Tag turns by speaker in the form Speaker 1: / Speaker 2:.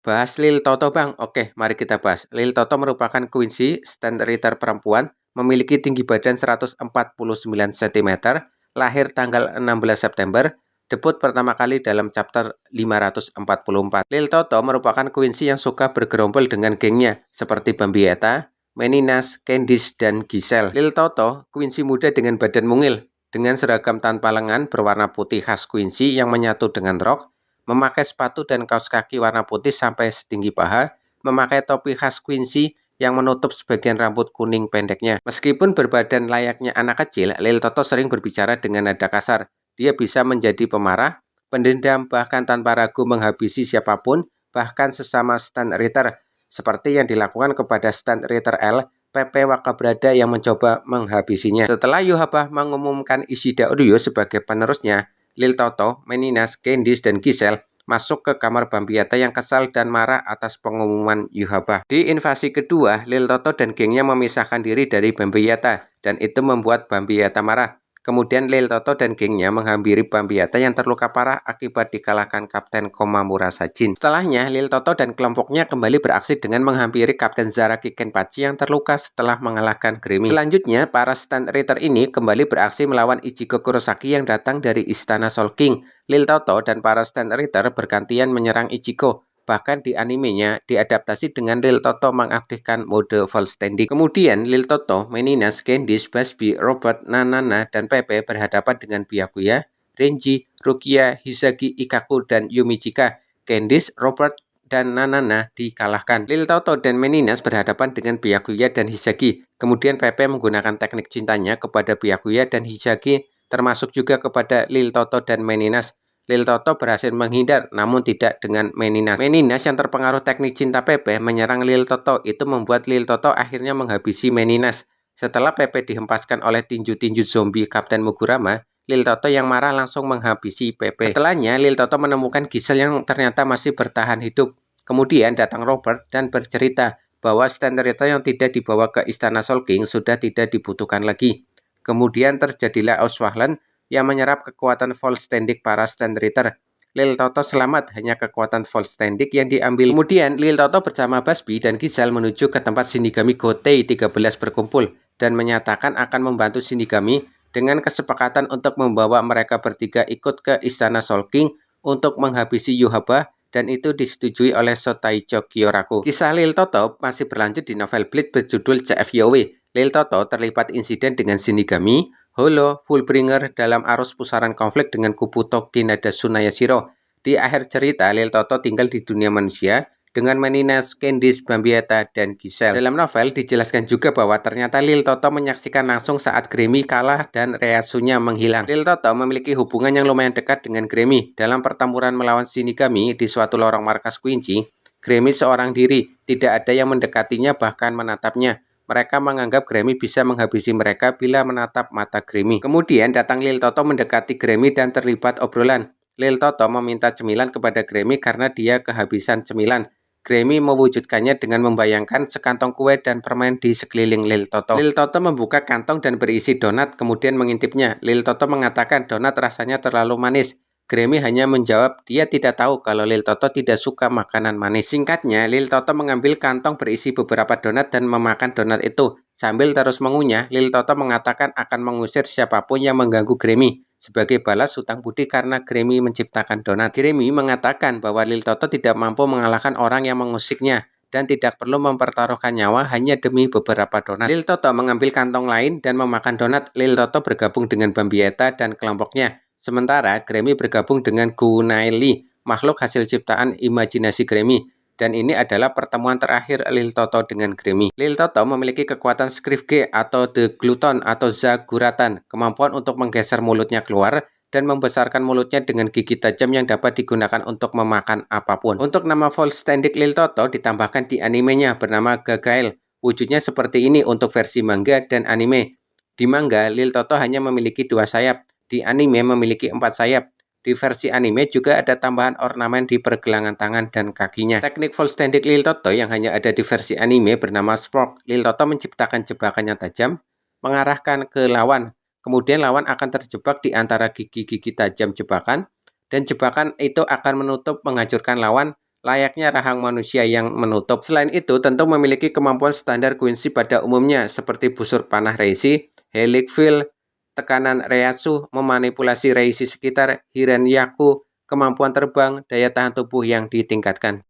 Speaker 1: Bahas Lil Toto Bang. Oke, mari kita bahas. Lil Toto merupakan Quincy stand Ritter perempuan, memiliki tinggi badan 149 cm, lahir tanggal 16 September, debut pertama kali dalam chapter 544. Lil Toto merupakan Quincy yang suka bergerombol dengan gengnya, seperti Bambietta, Meninas, Candice, dan Giselle. Lil Toto, Quincy muda dengan badan mungil, dengan seragam tanpa lengan berwarna putih khas Quincy yang menyatu dengan rok, memakai sepatu dan kaos kaki warna putih sampai setinggi paha, memakai topi khas Quincy yang menutup sebagian rambut kuning pendeknya. Meskipun berbadan layaknya anak kecil, Lil Toto sering berbicara dengan nada kasar. Dia bisa menjadi pemarah, pendendam, bahkan tanpa ragu menghabisi siapapun, bahkan sesama stand Ritter, seperti yang dilakukan kepada stand Ritter L, Pepe Wakabrada yang mencoba menghabisinya. Setelah Yhwach mengumumkan Ishida Ryu sebagai penerusnya, Lil Toto, Meninas, Candice, dan Giselle masuk ke kamar Bambietta yang kesal dan marah atas pengumuman Yhwach. Di invasi kedua, Lil Toto dan gengnya memisahkan diri dari Bambietta, dan itu membuat Bambietta marah. Kemudian Lil Toto dan gengnya menghampiri Bambietta yang terluka parah akibat dikalahkan Kapten Komamura Sajin. Setelahnya, Lil Toto dan kelompoknya kembali beraksi dengan menghampiri Kapten Zaraki Kenpachi yang terluka setelah mengalahkan Grammy. Selanjutnya, para stand Ritter ini kembali beraksi melawan Ichigo Kurosaki yang datang dari Istana Soul King. Lil Toto dan para stand Ritter bergantian menyerang Ichigo. Bahkan di animenya diadaptasi dengan Lil Toto mengaktifkan mode full standing. Kemudian Lil Toto, Meninas, Candice, Basbi, Robert, Nanana, dan Pepe berhadapan dengan Byakuya, Renji, Rukia, Hisagi, Ikkaku, dan Yumichika. Candice, Robert, dan Nanana dikalahkan. Lil Toto dan Meninas berhadapan dengan Byakuya dan Hisagi. Kemudian Pepe menggunakan teknik cintanya kepada Byakuya dan Hisagi, termasuk juga kepada Lil Toto dan Meninas. Lil Toto berhasil menghindar, namun tidak dengan Meninas. Meninas yang terpengaruh teknik cinta Pepe menyerang Lil Toto. Itu membuat Lil Toto akhirnya menghabisi Meninas. Setelah Pepe dihempaskan oleh tinju-tinju zombie Kapten Mugurama, Lil Toto yang marah langsung menghabisi Pepe. Setelahnya, Lil Toto menemukan Giselle yang ternyata masih bertahan hidup. Kemudian datang Robert dan bercerita bahwa stand Ritter yang tidak dibawa ke Istana Soul King sudah tidak dibutuhkan lagi. Kemudian terjadilah Auswahlen yang menyerap kekuatan full standing para stand Ritter. Lil Toto selamat, hanya kekuatan full standing yang diambil. Kemudian Lil Toto bersama Basbi dan Giselle menuju ke tempat Shinigami Gotei 13 berkumpul dan menyatakan akan membantu Shinigami dengan kesepakatan untuk membawa mereka bertiga ikut ke Istana Soul King untuk menghabisi Yhwach, dan itu disetujui oleh Shotaicho Kyoraku. Kisah Lil Toto masih berlanjut di novel Bleach berjudul CFYOW. Lil Toto terlibat insiden dengan Shinigami, Holo, Fullbringer dalam arus pusaran konflik dengan kubu Tokinada Tsunayashiro. Di akhir cerita, Lil Toto tinggal di dunia manusia dengan Meninas, Candice, Bambietta, dan Giselle. Dalam novel dijelaskan juga bahwa ternyata Lil Toto menyaksikan langsung saat Grammy kalah dan Reasunya menghilang. Lil Toto memiliki hubungan yang lumayan dekat dengan Grammy. Dalam pertempuran melawan Shinigami di suatu lorong markas Quincy, Grammy seorang diri, tidak ada yang mendekatinya bahkan menatapnya. Mereka menganggap Grammy bisa menghabisi mereka bila menatap mata Grammy. Kemudian datang Lil Toto mendekati Grammy dan terlibat obrolan. Lil Toto meminta cemilan kepada Grammy karena dia kehabisan cemilan. Grammy mewujudkannya dengan membayangkan sekantong kue dan permen di sekeliling Lil Toto. Lil Toto membuka kantong dan berisi donat, kemudian mengintipnya. Lil Toto mengatakan donat rasanya terlalu manis. Grammy hanya menjawab dia tidak tahu kalau Lil Toto tidak suka makanan manis. Singkatnya, Lil Toto mengambil kantong berisi beberapa donat dan memakan donat itu. Sambil terus mengunyah, Lil Toto mengatakan akan mengusir siapapun yang mengganggu Grammy. Sebagai balas hutang budi karena Grammy menciptakan donat. Grammy mengatakan bahwa Lil Toto tidak mampu mengalahkan orang yang mengusiknya dan tidak perlu mempertaruhkan nyawa hanya demi beberapa donat. Lil Toto mengambil kantong lain dan memakan donat. Lil Toto bergabung dengan Bambietta dan kelompoknya. Sementara Grammy bergabung dengan Gunaili, makhluk hasil ciptaan imajinasi Grammy. Dan ini adalah pertemuan terakhir Lil Toto dengan Grammy. Lil Toto memiliki kekuatan Script G atau The Gluton atau Zaguratan, kemampuan untuk menggeser mulutnya keluar dan membesarkan mulutnya dengan gigi tajam yang dapat digunakan untuk memakan apapun. Untuk nama full standing Lil Toto ditambahkan di animenya bernama Gagael. Wujudnya seperti ini untuk versi manga dan anime. Di manga, Lil Toto hanya memiliki 2 sayap. Di anime memiliki 4 sayap. Di versi anime juga ada tambahan ornamen di pergelangan tangan dan kakinya. Teknik full standing Lil Toto yang hanya ada di versi anime bernama Spark. Lil Toto menciptakan jebakan yang tajam, mengarahkan ke lawan. Kemudian lawan akan terjebak di antara gigi-gigi tajam jebakan, dan jebakan itu akan menutup menghancurkan lawan. layaknya rahang manusia yang menutup. Selain itu, tentu memiliki kemampuan standar Quincy pada umumnya, seperti busur panah Reishi, helix fill, tekanan Reiatsu, memanipulasi Reishi sekitar, Hirenyaku, kemampuan terbang, daya tahan tubuh yang ditingkatkan.